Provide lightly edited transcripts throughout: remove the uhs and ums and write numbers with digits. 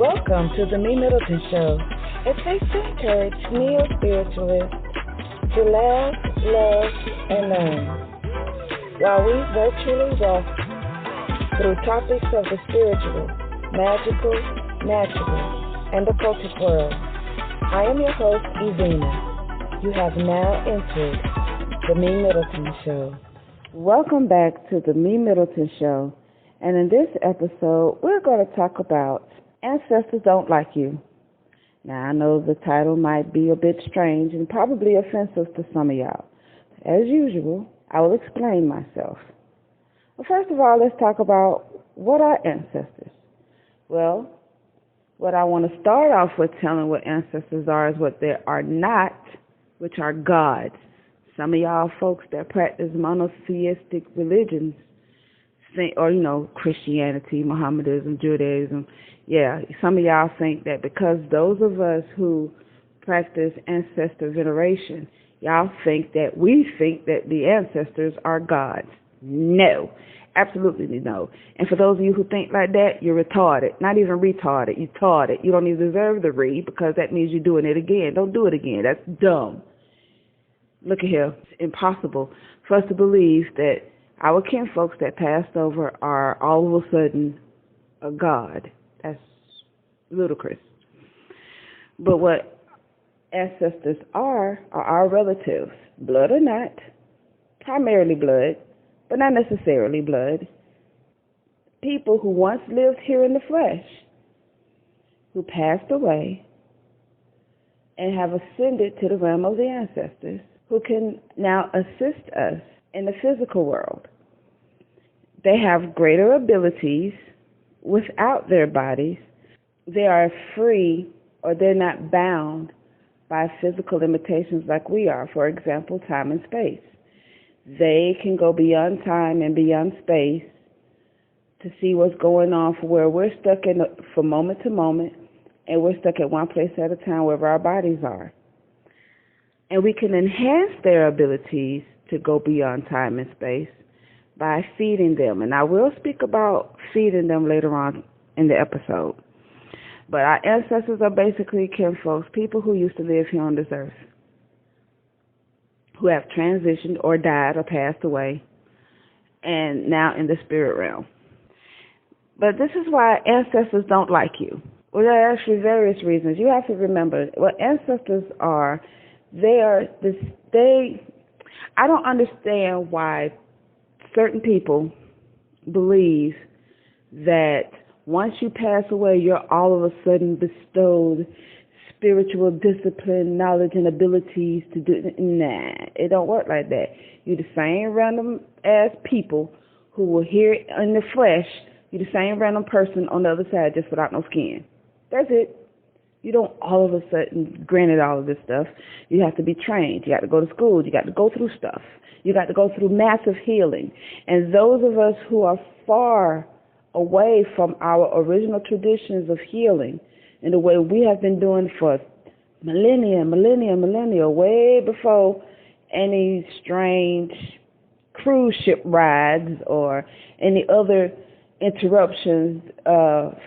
Welcome to the MeMyddleton Show, a place to encourage neo-spiritualists to laugh, love, and learn, while we virtually walk through topics of the spiritual, magical, natural, and occultic world. I am your host, Evina. You have now entered the MeMyddleton Show. Welcome back to the MeMyddleton Show, and in this episode, we're going to talk about Ancestors Don't Like You. Now, I know the title might be a bit strange and probably offensive to some of y'all. As usual, I will explain myself. Well, first of all, let's talk about what are ancestors. Well, what I want to start off with telling what ancestors are is what they are not, which are gods. Some of y'all folks that practice monotheistic religions, or, Christianity, Mohammedanism, Judaism, some of y'all think that because those of us who practice ancestor veneration, y'all think that we think that the ancestors are gods. No, absolutely no. And for those of you who think like that, you're retarded. Not even retarded, you're tarded. You don't even deserve the read because that means you're doing it again. Don't do it again. That's dumb. Look at here. It's impossible for us to believe that our kinfolks that passed over are all of a sudden a god. That's ludicrous. But what ancestors are our relatives, blood or not, primarily blood, but not necessarily blood. People who once lived here in the flesh, who passed away and have ascended to the realm of the ancestors, who can now assist us in the physical world. They have greater abilities without their bodies. They are free, or they're not bound by physical limitations like we are, for example, time and space. They can go beyond time and beyond space to see what's going on for where we're stuck in from moment to moment, and we're stuck at one place at a time wherever our bodies are. And we can enhance their abilities to go beyond time and space by feeding them. And I will speak about feeding them later on in the episode. But our ancestors are basically kinfolks, people who used to live here on this earth, who have transitioned or died or passed away, and now in the spirit realm. But this is why ancestors don't like you. Well, there are actually various reasons. You have to remember what ancestors are. I don't understand why certain people believe that once you pass away, you're all of a sudden bestowed spiritual discipline, knowledge, and abilities to do. Nah, it don't work like that. You're the same random ass people who were here in the flesh. You're the same random person on the other side, just without no skin. That's it. You don't all of a sudden, granted all of this stuff, you have to be trained. You got to go to school. You got to go through stuff. You got to go through massive healing. And those of us who are far away from our original traditions of healing in the way we have been doing for millennia, way before any strange cruise ship rides or any other interruptions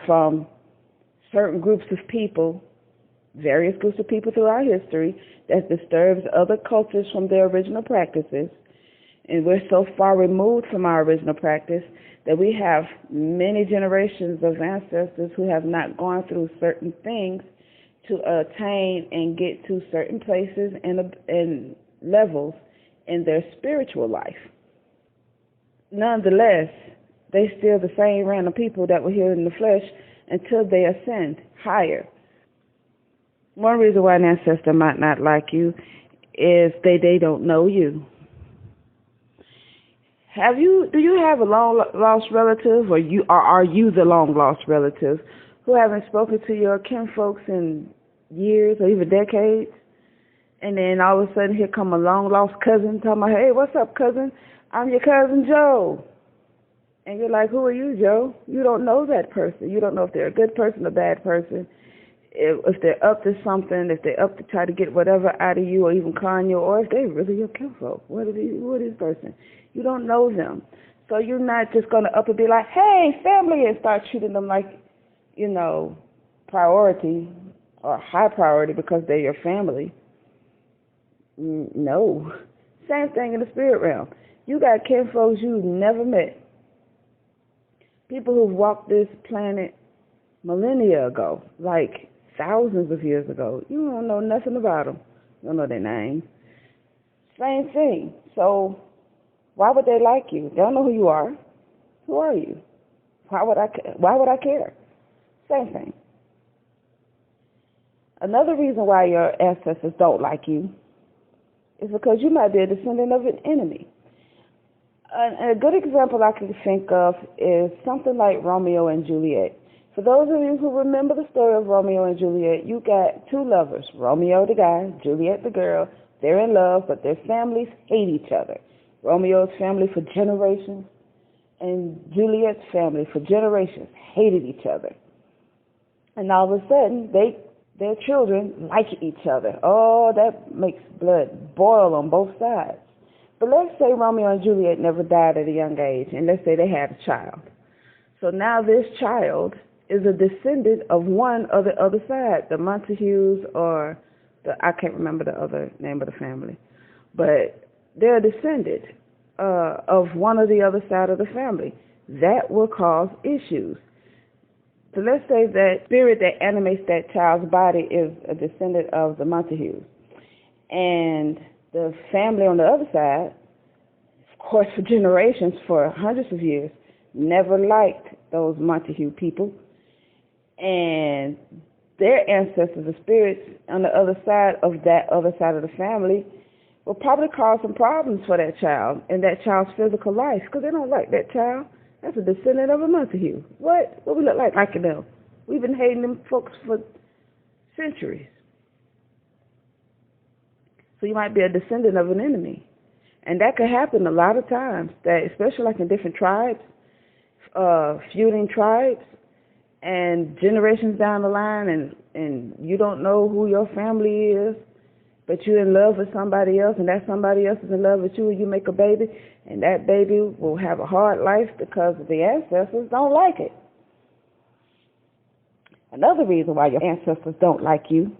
from certain groups of people, various groups of people throughout history, that disturbs other cultures from their original practices. And we're so far removed from our original practice that we have many generations of ancestors who have not gone through certain things to attain and get to certain places and levels in their spiritual life. Nonetheless, they still the same random people that were here in the flesh until they ascend higher. One reason why an ancestor might not like you is they don't know you. Do you have a long lost relative, or are you the long lost relative who haven't spoken to your kinfolks in years or even decades? And then all of a sudden here come a long lost cousin talking about, hey, what's up, cousin? I'm your cousin Joe. And you're like, who are you, Joe? You don't know that person. You don't know if they're a good person or a bad person. If they're up to something, if they're up to try to get whatever out of you or even con you, or if they're really your kinfolk. Who is this person? You don't know them. So you're not just going to up and be like, hey, family, and start treating them like, priority or high priority because they're your family. No. Same thing in the spirit realm. You got kinfolks you've never met. People who've walked this planet millennia ago, like thousands of years ago. You don't know nothing about them. You don't know their names. Same thing. So why would they like you? They don't know who you are. Who are you? Why would I care? Same thing. Another reason why your ancestors don't like you is because you might be a descendant of an enemy. A good example I can think of is something like Romeo and Juliet. For those of you who remember the story of Romeo and Juliet, you got two lovers, Romeo the guy, Juliet the girl. They're in love, but their families hate each other. Romeo's family for generations and Juliet's family for generations hated each other. And all of a sudden, their children like each other. Oh, that makes blood boil on both sides. But let's say Romeo and Juliet never died at a young age, and let's say they had a child. So now this child is a descendant of one of the other side, the Montagues or I can't remember the other name of the family. But they're a descendant of one or the other side of the family. That will cause issues. So let's say that spirit that animates that child's body is a descendant of the Montagues. And the family on the other side, of course, for generations, for hundreds of years, never liked those Montague people. And their ancestors, the spirits on the other side of that other side of the family, will probably cause some problems for that child and that child's physical life because they don't like that child. That's a descendant of a Montague. What we look like liking them? We've been hating them folks for centuries. So you might be a descendant of an enemy. And that could happen a lot of times, that especially like in different tribes, feuding tribes, and generations down the line, and you don't know who your family is, but you're in love with somebody else, and that somebody else is in love with you, and you make a baby, and that baby will have a hard life because the ancestors don't like it. Another reason why your ancestors don't like you,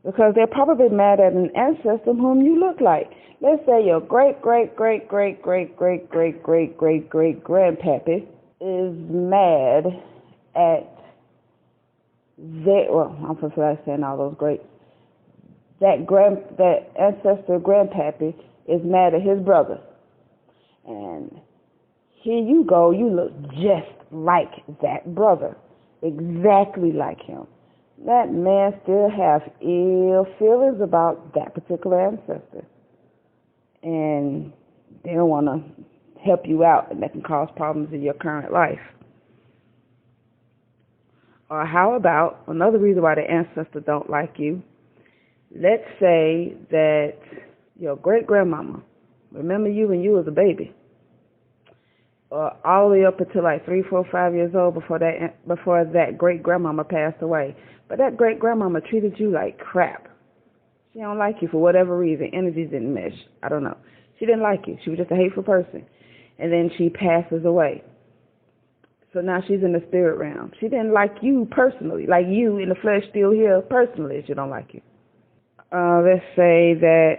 because they're probably mad at an ancestor whom you look like. Let's say your great-great-great-great-great-great-great-great-grandpappy is mad at I'm saying all those greats. That ancestor grandpappy is mad at his brother. And here you go, you look just like that brother. Exactly like him. That man still has ill feelings about that particular ancestor. And they don't want to help you out, and that can cause problems in your current life. Or how about another reason why the ancestors don't like you? Let's say that your great-grandmama, remember you when you was a baby, or all the way up until like 3, 4, 5 years old before that great-grandmama passed away. But that great-grandmama treated you like crap. She don't like you for whatever reason. Energies didn't mesh. I don't know. She didn't like you. She was just a hateful person. And then she passes away. So now she's in the spirit realm. She didn't like you personally, like you in the flesh still here personally. She don't like you. Let's say that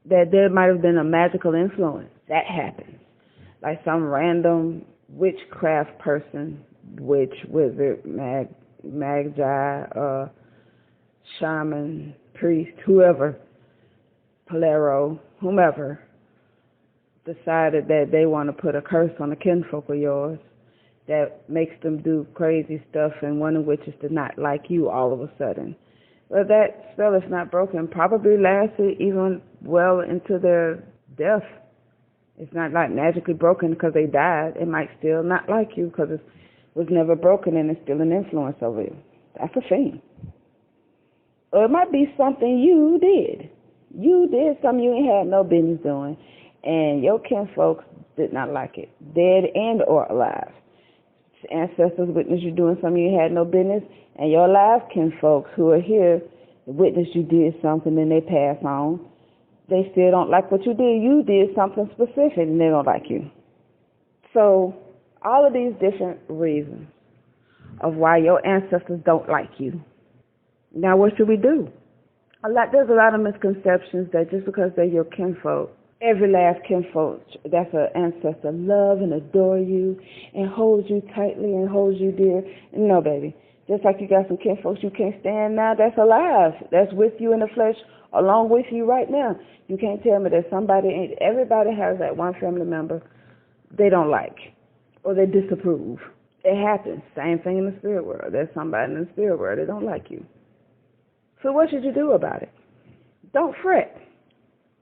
there might have been a magical influence. That happens. Like some random witchcraft person, witch, wizard, magi, shaman, priest, whoever, Polero, whomever, decided that they want to put a curse on a kinfolk of yours that makes them do crazy stuff, and one of which is to not like you all of a sudden. Well, that spell is not broken. Probably lasted even well into their death. It's not like magically broken because they died. It might still not like you because it was never broken and it's still an influence over you. That's a thing. Or it might be something you did. You did something you ain't had no business doing, and your kinfolks did not like it, dead and or alive. Ancestors witnessed you doing something you had no business, and your live kinfolks who are here witnessed you did something and they pass on. They still don't like what you did. You did something specific and they don't like you. So all of these different reasons of why your ancestors don't like you. Now, what should we do? There's a lot of misconceptions that just because they're your kinfolk, every last kinfolk that's an ancestor love and adore you and holds you tightly and holds you dear. No, baby. Just like you got some kinfolks you can't stand now, that's alive. That's with you in the flesh, along with you right now. You can't tell me that everybody has that one family member they don't like or they disapprove. It happens. Same thing in the spirit world. There's somebody in the spirit world that don't like you. So what should you do about it? Don't fret.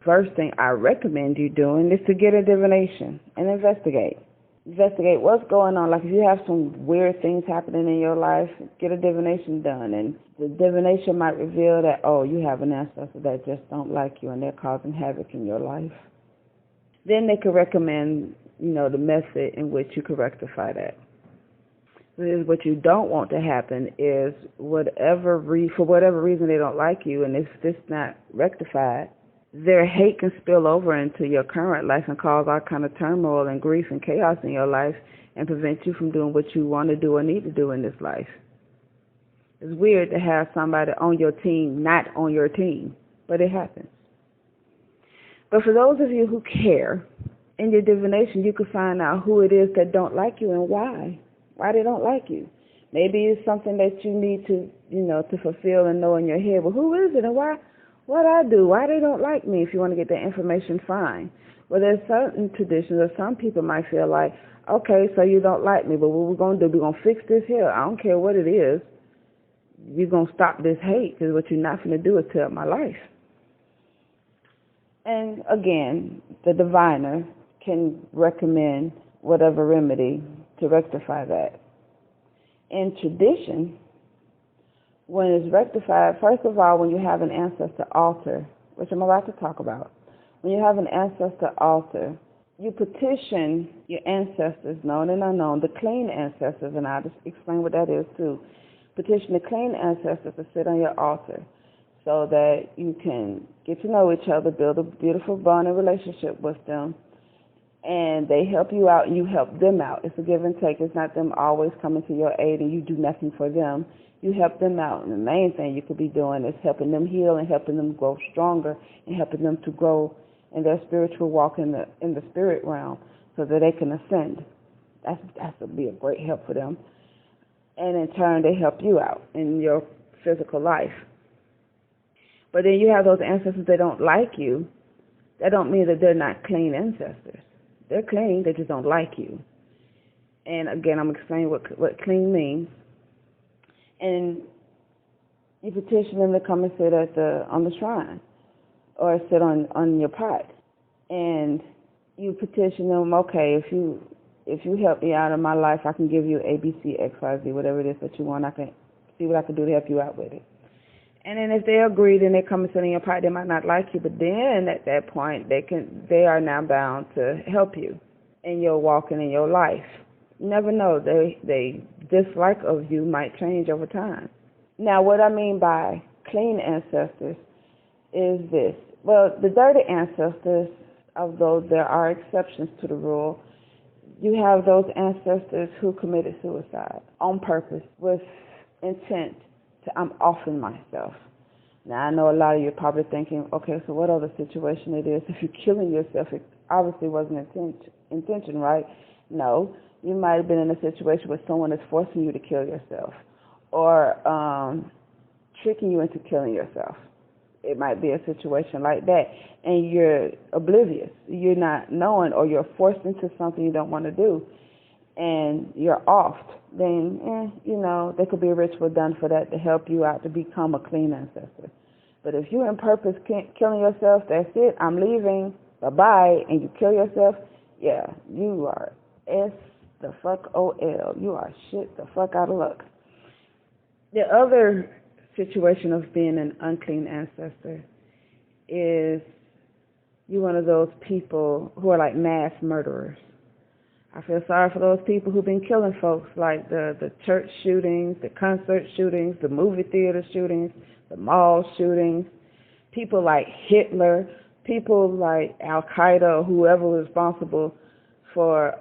First thing I recommend you doing is to get a divination and investigate. Investigate what's going on. Like if you have some weird things happening in your life, get a divination done. And the divination might reveal that, you have an ancestor that just don't like you and they're causing havoc in your life. Then they could recommend, the method in which you could rectify that. Because what you don't want to happen is for whatever reason they don't like you, and if this not rectified, their hate can spill over into your current life and cause all kind of turmoil and grief and chaos in your life and prevent you from doing what you want to do or need to do in this life. It's weird to have somebody on your team not on your team, but it happens. But for those of you who care, in your divination you can find out who it is that don't like you and why they don't like you. Maybe it's something that you need to, to fulfill and know in your head. Well, who is it and why? What I do? Why they don't like me? If you want to get that information, fine. Well, there's certain traditions or some people might feel like, okay, so you don't like me, but what we're going to do, we're going to fix this here. I don't care what it is. You're going to stop this hate because what you're not going to do is tear up my life. And again, the diviner can recommend whatever remedy to rectify that. In tradition, when it's rectified, first of all, when you have an ancestor altar, which I'm about to talk about, when you have an ancestor altar, you petition your ancestors, known and unknown, the clean ancestors, and I'll just explain what that is too. Petition the clean ancestors to sit on your altar so that you can get to know each other, build a beautiful bond and relationship with them, and they help you out and you help them out. It's a give and take. It's not them always coming to your aid and you do nothing for them. You help them out, and the main thing you could be doing is helping them heal and helping them grow stronger and helping them to grow in their spiritual walk in the spirit realm so that they can ascend. That would be a great help for them. And in turn, they help you out in your physical life. But then you have those ancestors that don't like you. That don't mean that they're not clean ancestors. They're clean, they just don't like you. And again, I'm explaining what clean means. And you petition them to come and sit on the shrine or sit on your pot. And you petition them, okay, if you help me out in my life, I can give you A, B, C, X, Y, Z, whatever it is that you want. I can see what I can do to help you out with it. And then if they agree, then they come and sit in your pot. They might not like you, but then at that point, they are now bound to help you in your walk and in your life. You never know. They dislike of you might change over time. Now, what I mean by clean ancestors is this. Well, the dirty ancestors, although there are exceptions to the rule, you have those ancestors who committed suicide on purpose with intent to I'm offing myself. Now, I know a lot of you are probably thinking, okay, so what other situation it is? If you're killing yourself, it obviously wasn't intention, right? No. You might have been in a situation where someone is forcing you to kill yourself or tricking you into killing yourself. It might be a situation like that, and you're oblivious. You're not knowing, or you're forced into something you don't want to do, and you're off. Then, there could be a ritual done for that to help you out to become a clean ancestor. But if you in purpose killing yourself, that's it, I'm leaving, bye-bye, and you kill yourself, yeah, you are the fuck OL. You are shit the fuck out of luck. The other situation of being an unclean ancestor is you're one of those people who are like mass murderers. I feel sorry for those people who've been killing folks, like the church shootings, the concert shootings, the movie theater shootings, the mall shootings, people like Hitler, people like Al-Qaeda or whoever was responsible for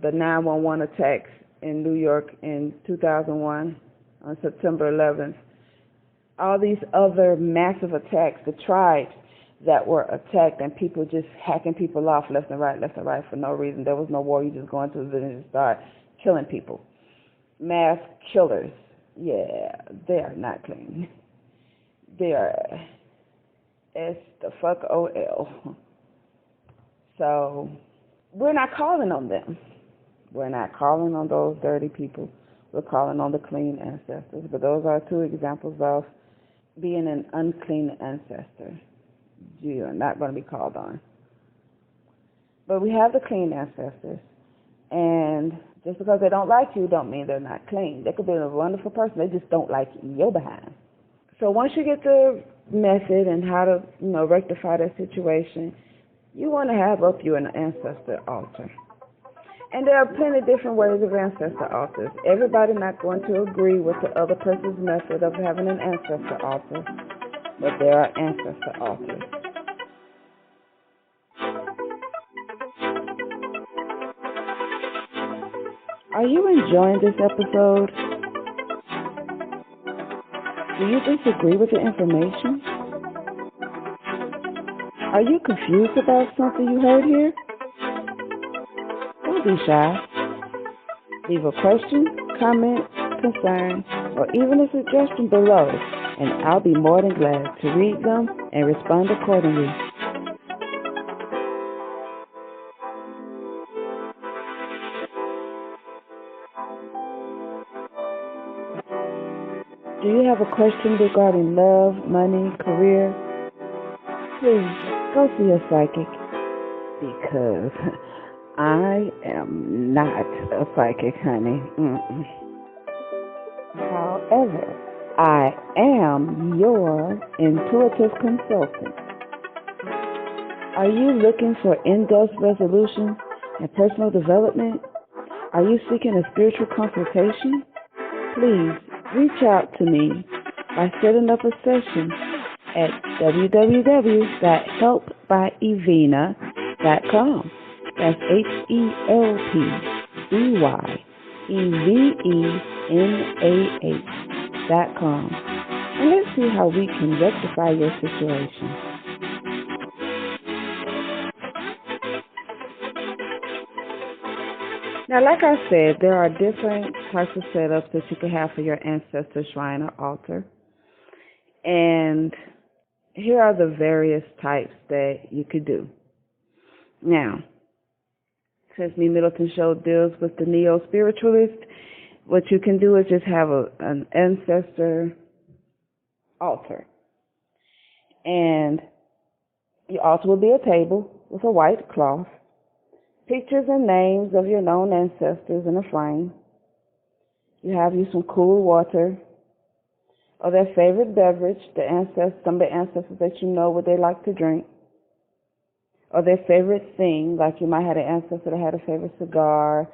the 911 attacks in New York in 2001 on September 11th. All these other massive attacks, the tribes that were attacked, and people just hacking people off left and right for no reason. There was no war. You just go into the village and start killing people. Mass killers. Yeah, they are not clean. They are S-the-fuck-O-L. So we're not calling on them. We're not calling on those dirty people. We're calling on the clean ancestors. But those are two examples of being an unclean ancestor. You are not going to be called on. But we have the clean ancestors. And just because they don't like you don't mean they're not clean. They could be a wonderful person. They just don't like your behind. So once you get the method and how to, rectify that situation, you want to have up you an ancestor altar. And there are plenty of different ways of ancestor altars. Everybody's not going to agree with the other person's method of having an ancestor altar, but there are ancestor altars. Are you enjoying this episode? Do you disagree with the information? Are you confused about something you heard here? Don't be shy. Leave a question, comment, concern, or even a suggestion below, and I'll be more than glad to read them and respond accordingly. Do you have a question regarding love, money, career? Please go see a psychic, because I am not a psychic, honey. However, I am your intuitive consultant. Are you looking for in-depth resolution and personal development? Are you seeking a spiritual consultation? Please reach out to me by setting up a session at www.helpbyevena.com. That's HELPBYEVENAH.com. And let's see how we can rectify your situation. Now, like I said, there are different types of setups that you can have for your ancestor shrine or altar. And here are the various types that you could do. Now, since MeMyddleton Show deals with the neo-spiritualist, what you can do is just have an ancestor altar. And your altar will be a table with a white cloth, pictures and names of your known ancestors in a frame. You have you some cool water or their favorite beverage, some of the ancestors that you know what they like to drink, or their favorite thing, like you might have an ancestor that had a favorite cigar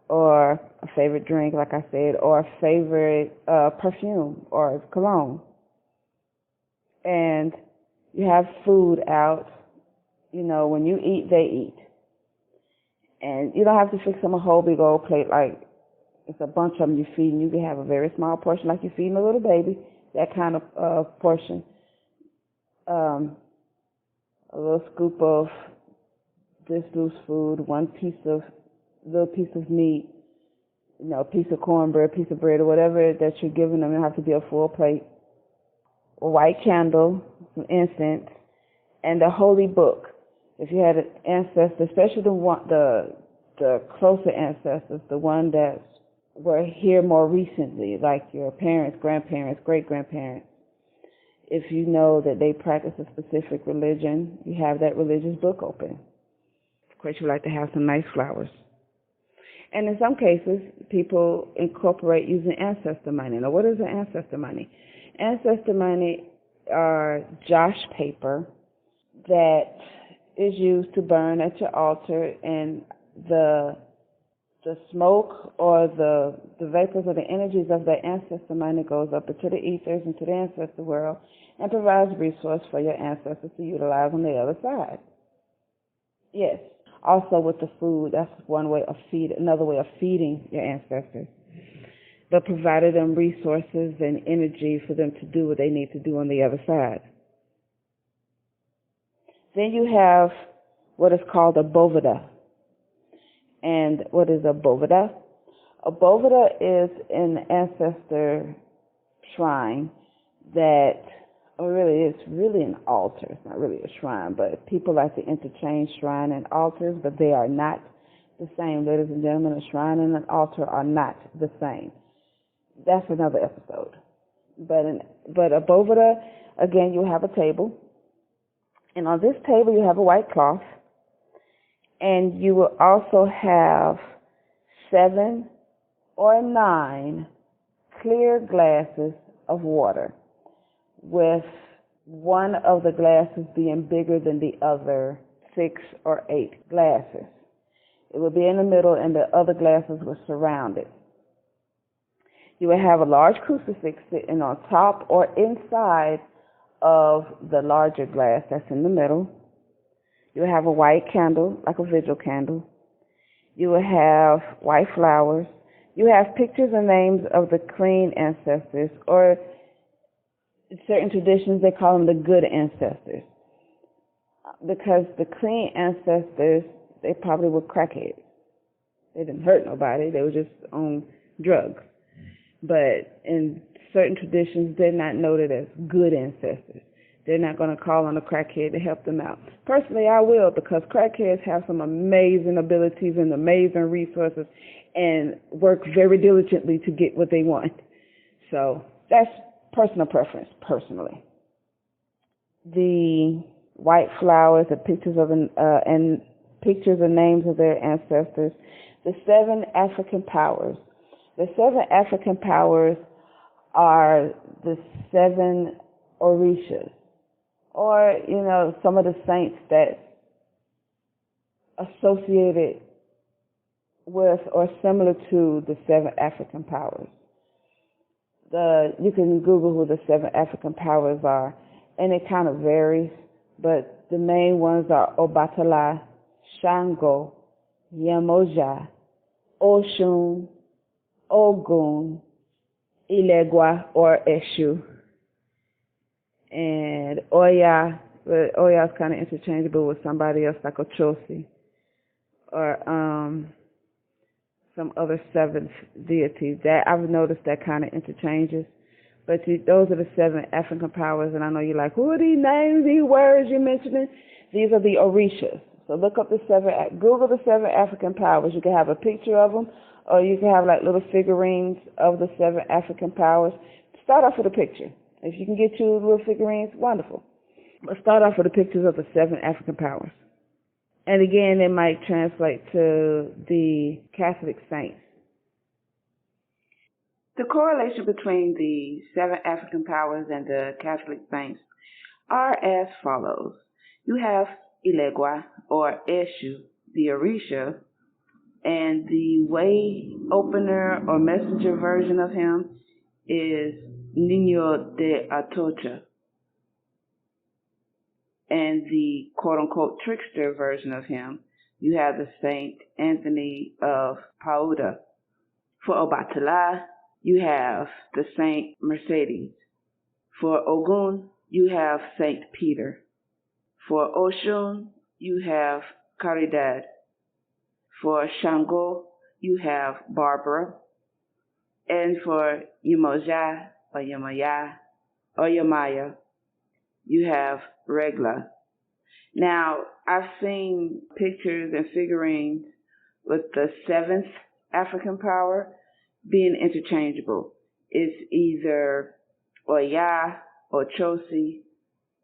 or a favorite drink, like I said, or a favorite perfume or cologne. And you have food out. When you eat, they eat. And you don't have to fix them a whole big old plate like it's a bunch of them you feed. And you can have a very small portion like you're feeding a little baby, that kind of portion. A little scoop of this loose food, little piece of meat, a piece of cornbread, piece of bread, or whatever that you're giving them. It have to be a full plate. A white candle, some incense, and a holy book. If you had an ancestor, especially the closer ancestors, the one that were here more recently, like your parents, grandparents, great-grandparents, if you know that they practice a specific religion, you have that religious book open. Of course, you like to have some nice flowers. And in some cases, people incorporate using ancestor money. Now, what is an ancestor money? Ancestor money are josh paper that is used to burn at your altar, and the smoke or the vapors or the energies of that ancestor money goes up into the ethers, into the ancestor world, and provides resource for your ancestors to utilize on the other side. Yes. Also with the food, that's another way of feeding your ancestors. But provided them resources and energy for them to do what they need to do on the other side. Then you have what is called a boveda. And what is a boveda? A boveda is an ancestor shrine that, it's really an altar. It's not really a shrine, but people like to interchange shrine and altars, but they are not the same. Ladies and gentlemen, a shrine and an altar are not the same. That's another episode. But a boveda, again, you have a table. And on this table, you have a white cloth. And you will also have 7 or 9 clear glasses of water, with one of the glasses being bigger than the other 6 or 8 glasses. It will be in the middle, and the other glasses will surround it. You will have a large crucifix sitting on top or inside of the larger glass that's in the middle. You will have a white candle, like a vigil candle. You will have white flowers. You have pictures and names of the clean ancestors, or in certain traditions they call them the good ancestors. Because the clean ancestors, they probably were crackheads. They didn't hurt nobody. They were just on drugs. But in certain traditions, they're not noted as good ancestors. They're not going to call on a crackhead to help them out. Personally, I will, because crackheads have some amazing abilities and amazing resources and work very diligently to get what they want. So that's personal preference, personally. The white flowers, the pictures of and pictures and names of their ancestors. The 7 African powers. The 7 African powers are the 7 Orishas, or, some of the saints that associated with or similar to the 7 African powers. You can Google who the 7 African powers are, and it kind of varies, but the main ones are Obatala, Shango, Yemoja, Oshun, Ogun, Ilegua or Eshu, and Oya. But Oya is kind of interchangeable with somebody else like Ochosi, or some other 7th deities. That I've noticed that kind of interchanges. But those are the 7 African powers, and I know you're like, who are these names, these words you're mentioning? These are the Orishas. So look up Google the 7 African powers. You can have a picture of them, or you can have like little figurines of the 7 African powers. Start off with a picture. If you can get you little figurines, wonderful. But start off with the pictures of the 7 African powers. And again, it might translate to the Catholic saints. The correlation between the 7 African powers and the Catholic saints are as follows. You have Ilegua or Eshu, the Orisha, and the way opener or messenger version of him is Niño de Atocha. And the quote-unquote trickster version of him, you have the Saint Anthony of Padua. For Obatala, you have the Saint Mercedes. For Ogun, you have Saint Peter. For Oshun, you have Caridad. For Shango, you have Barbara. And for Yemoja, or Yemaya, or Yemaya, you have Regla. Now, I've seen pictures and figurines with the 7th African power being interchangeable. It's either Oya, or Chosi,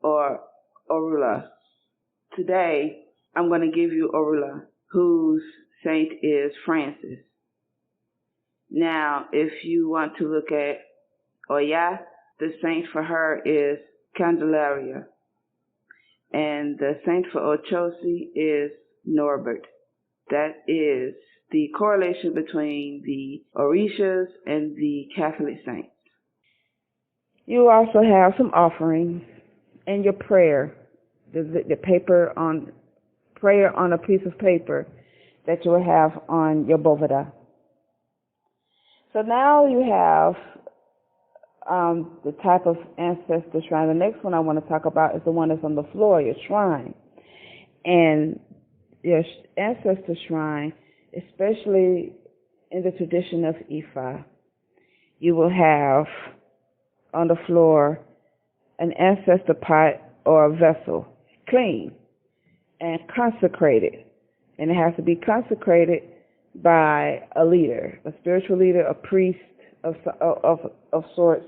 or Orula. Today, I'm going to give you Orula, whose saint is Francis. Now, if you want to look at Oya, the saint for her is Candelaria. And the saint for Ochosi is Norbert. That is the correlation between the Orishas and the Catholic saints. You also have some offerings and your prayer, the paper on prayer on a piece of paper that you will have on your boveda. So now you have the type of ancestor shrine. The next one I want to talk about is the one that's on the floor, your shrine. And your ancestor shrine, especially in the tradition of Ifa, you will have on the floor an ancestor pot or a vessel, clean and consecrated. And it has to be consecrated by a leader, a spiritual leader, a priest of sorts,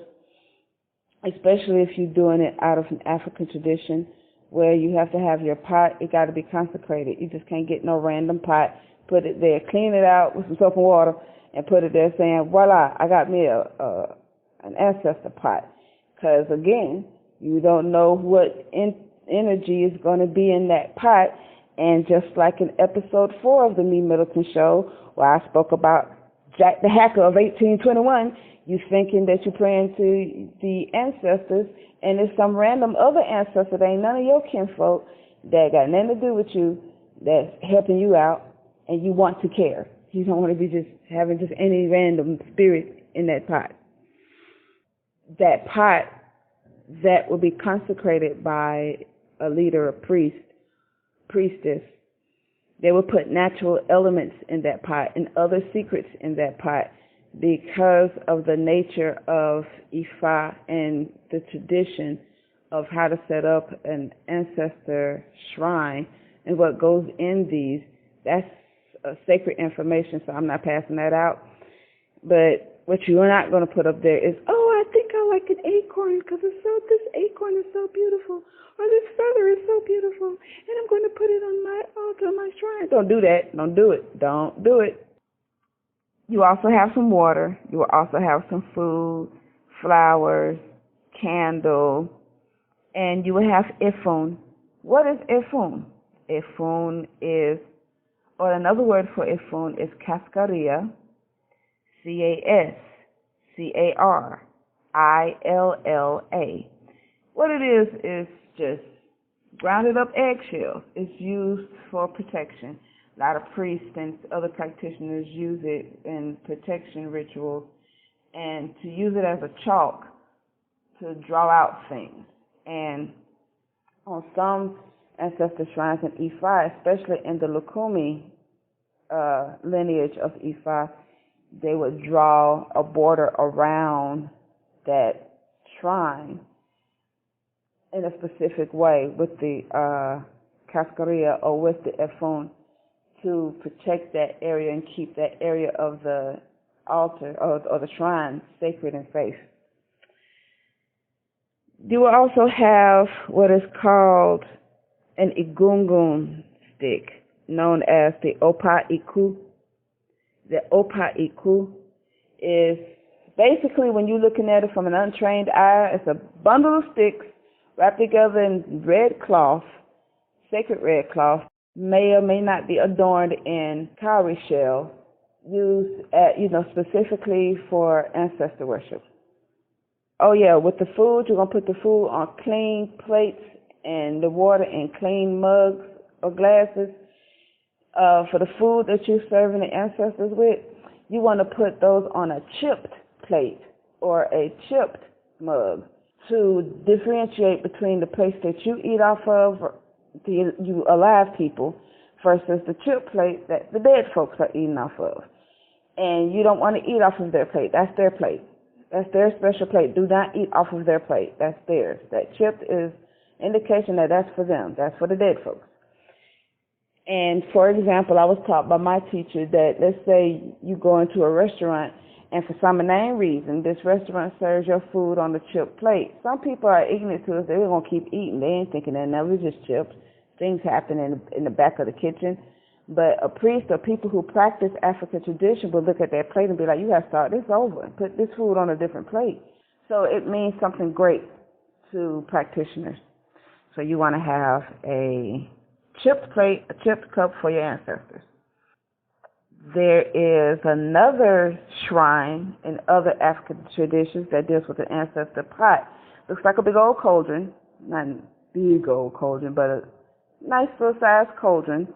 especially if you're doing it out of an African tradition where you have to have your pot, it got to be consecrated. You just can't get no random pot, put it there, clean it out with some soap and water, and put it there saying, voila, I got me an ancestor pot. Because, again, you don't know what energy is going to be in that pot. And just like in episode 4 of the MeMyddleton Show, where I spoke about Jack the Hacker of 1821, you thinking that you're praying to the ancestors, and it's some random other ancestor that ain't none of your kinfolk that got nothing to do with you, that's helping you out, and you want to care. You don't want to be just having just any random spirit in that pot. That pot that will be consecrated by a leader, a priestess, they will put natural elements in that pot and other secrets in that pot because of the nature of Ifa and the tradition of how to set up an ancestor shrine and what goes in these. That's sacred information, so I'm not passing that out. But what you're not going to put up there is, I think I like an acorn because this acorn is so beautiful, or this feather is so beautiful, and I'm going to put it on my altar, my shrine. Don't do that. Don't do it. Don't do it. You also have some water. You will also have some food, flowers, candle, and you will have ifun. What is ifun? Ifun is, or another word for ifun is cascarilla, CASCARILLA. What it is just grounded up eggshells. It's used for protection. A lot of priests and other practitioners use it in protection rituals and to use it as a chalk to draw out things. And on some ancestor shrines in Ifa, especially in the Lukumi lineage of Ifa, they would draw a border around that shrine in a specific way with the cascarilla or with the efun to protect that area and keep that area of the altar or the shrine sacred and safe. You will also have what is called an igungun stick, known as the opa iku. The opa iku is basically, when you're looking at it from an untrained eye, it's a bundle of sticks wrapped together in red cloth, sacred red cloth, may or may not be adorned in cowrie shell, used specifically for ancestor worship. Oh yeah, with the food, you're going to put the food on clean plates and the water in clean mugs or glasses. For the food that you're serving the ancestors with, you want to put those on a chipped plate or a chipped mug to differentiate between the plates that you eat off of, you alive people, versus the chipped plate that the dead folks are eating off of. And you don't want to eat off of their plate. That's their plate. That's their special plate. Do not eat off of their plate. That's theirs. That chipped is indication that that's for them. That's for the dead folks. And for example, I was taught by my teacher that, let's say you go into a restaurant and for some unknown reason, this restaurant serves your food on the chipped plate. Some people are ignorant to it. They're going to keep eating. They ain't thinking that never just chips. Things happen in the back of the kitchen. But a priest or people who practice African tradition will look at that plate and be like, you have to start this over and put this food on a different plate. So it means something great to practitioners. So you want to have a chipped plate, a chipped cup for your ancestors. There is another shrine in other African traditions that deals with an ancestor pot. Looks like a big old cauldron, not a big old cauldron, but nice little sized cauldron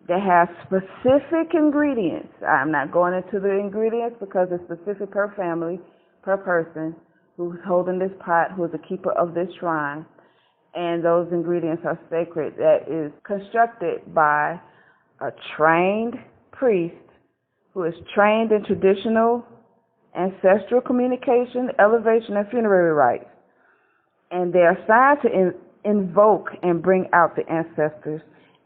that has specific ingredients. I'm not going into the ingredients because it's specific per family, per person who's holding this pot, who is the keeper of this shrine. And those ingredients are sacred. That is constructed by a trained priest who is trained in traditional ancestral communication, elevation, and funerary rites. And they are assigned to invoke and bring out the ancestors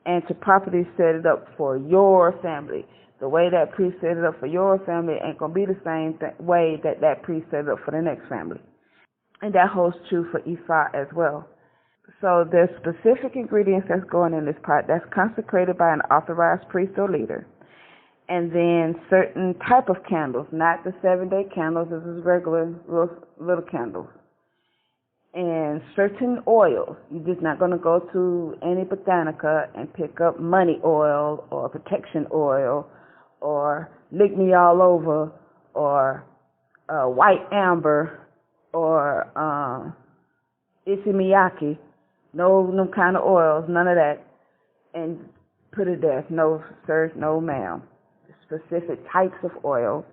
and to properly set it up for your family. The way that priest set it up for your family ain't going to be the same way that that priest set it up for the next family. And that holds true for Ifa as well. So there's specific ingredients that's going in this pot that's consecrated by an authorized priest or leader. And then certain type of candles, not the 7-day candles, this is regular little candles. And certain oils. You're just not going to go to any botanica and pick up money oil or protection oil or lick me all over or white amber or issey miyake. No kind of oils, none of that. And put it there. No, sir, no, ma'am. Specific types of oils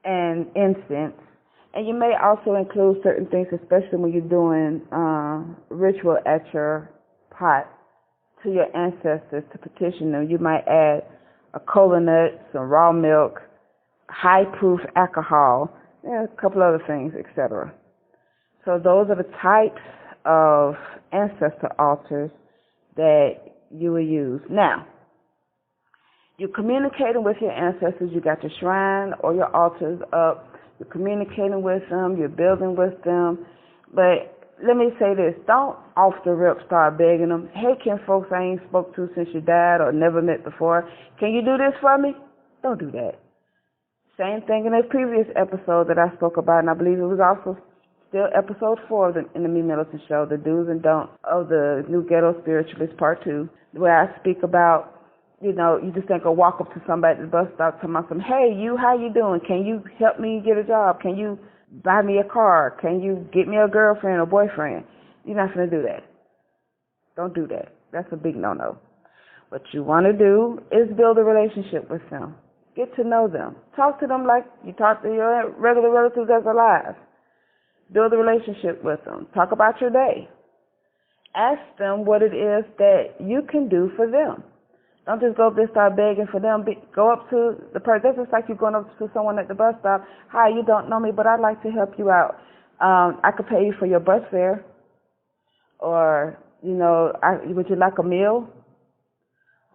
and incense. And you may also include certain things, especially when you're doing ritual at your pot, to your ancestors to petition them. You might add a cola nut, some raw milk, high-proof alcohol, and a couple other things, etc. So those are the types of ancestor altars that you will use. Now, you're communicating with your ancestors. You got your shrine or your altars up. You're communicating with them. You're building with them. But let me say this. Don't off the rip start begging them. Hey, can folks I ain't spoke to since you died or never met before, can you do this for me? Don't do that. Same thing in a previous episode that I spoke about, and I believe it was also still episode 4 in the MeMyddleton Show, the do's and don'ts of the New Ghetto Spiritualist Part 2, where I speak about, you know, you just ain't gonna walk up to somebody at the bus stop talking about hey, you, how you doing? Can you help me get a job? Can you buy me a car? Can you get me a girlfriend or boyfriend? You're not gonna do that. Don't do that. That's a big no-no. What you want to do is build a relationship with them. Get to know them. Talk to them like you talk to your regular relatives that's alive. Build a relationship with them. Talk about your day. Ask them what it is that you can do for them. Don't just go up there and start begging for them. Go up to the person. That's just like you going up to someone at the bus stop. Hi, you don't know me, but I'd like to help you out. I could pay you for your bus fare. Or, you know, would you like a meal?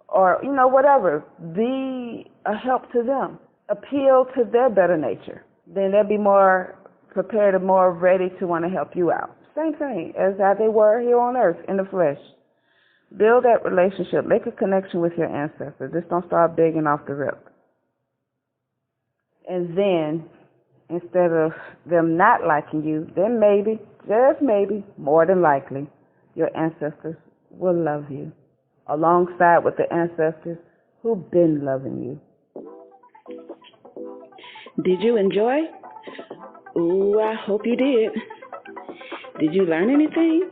Or, you know, whatever. Be a help to them. Appeal to their better nature. Then they'll be more prepared and more ready to want to help you out. Same thing as how they were here on earth in the flesh. Build that relationship. Make a connection with your ancestors. Just don't start begging off the rip. And then, instead of them not liking you, then maybe, just maybe, more than likely, your ancestors will love you, alongside with the ancestors who've been loving you. Did you enjoy? Ooh, I hope you did. Did you learn anything?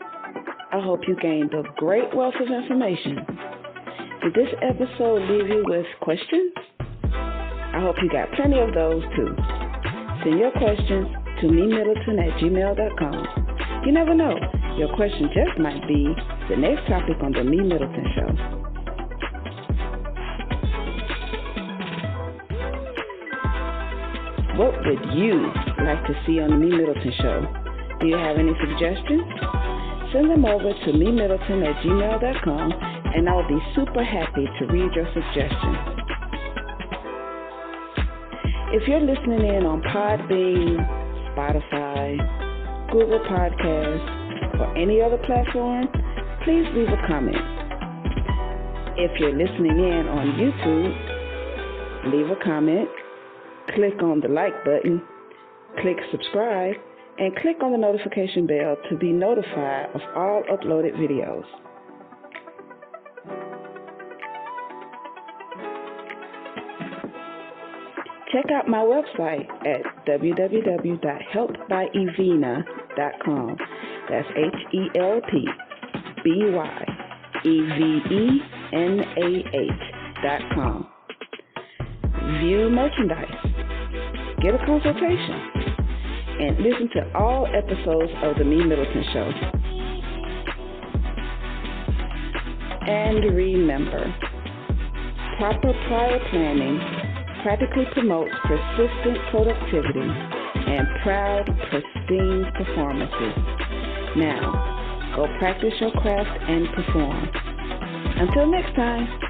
I hope you gained a great wealth of information. Did this episode leave you with questions? I hope you got plenty of those too. Send your questions to MeMyddleton@gmail.com. You never know, your question just might be the next topic on the MeMyddleton Show. What would you like to see on the MeMyddleton Show? Do you have any suggestions? Send them over to MeMyddleton@gmail.com, and I'll be super happy to read your suggestions. If you're listening in on Podbean, Spotify, Google Podcasts, or any other platform, please leave a comment. If you're listening in on YouTube, leave a comment, click on the like button, click subscribe, and click on the notification bell to be notified of all uploaded videos. Check out my website at www.helpedbyevina.com. That's HELPBY MeVenah.com. View merchandise, get a consultation, and listen to all episodes of the MeMyddleton Show. And remember, proper prior planning practically promotes persistent productivity and proud, pristine performances. Now, go practice your craft and perform. Until next time.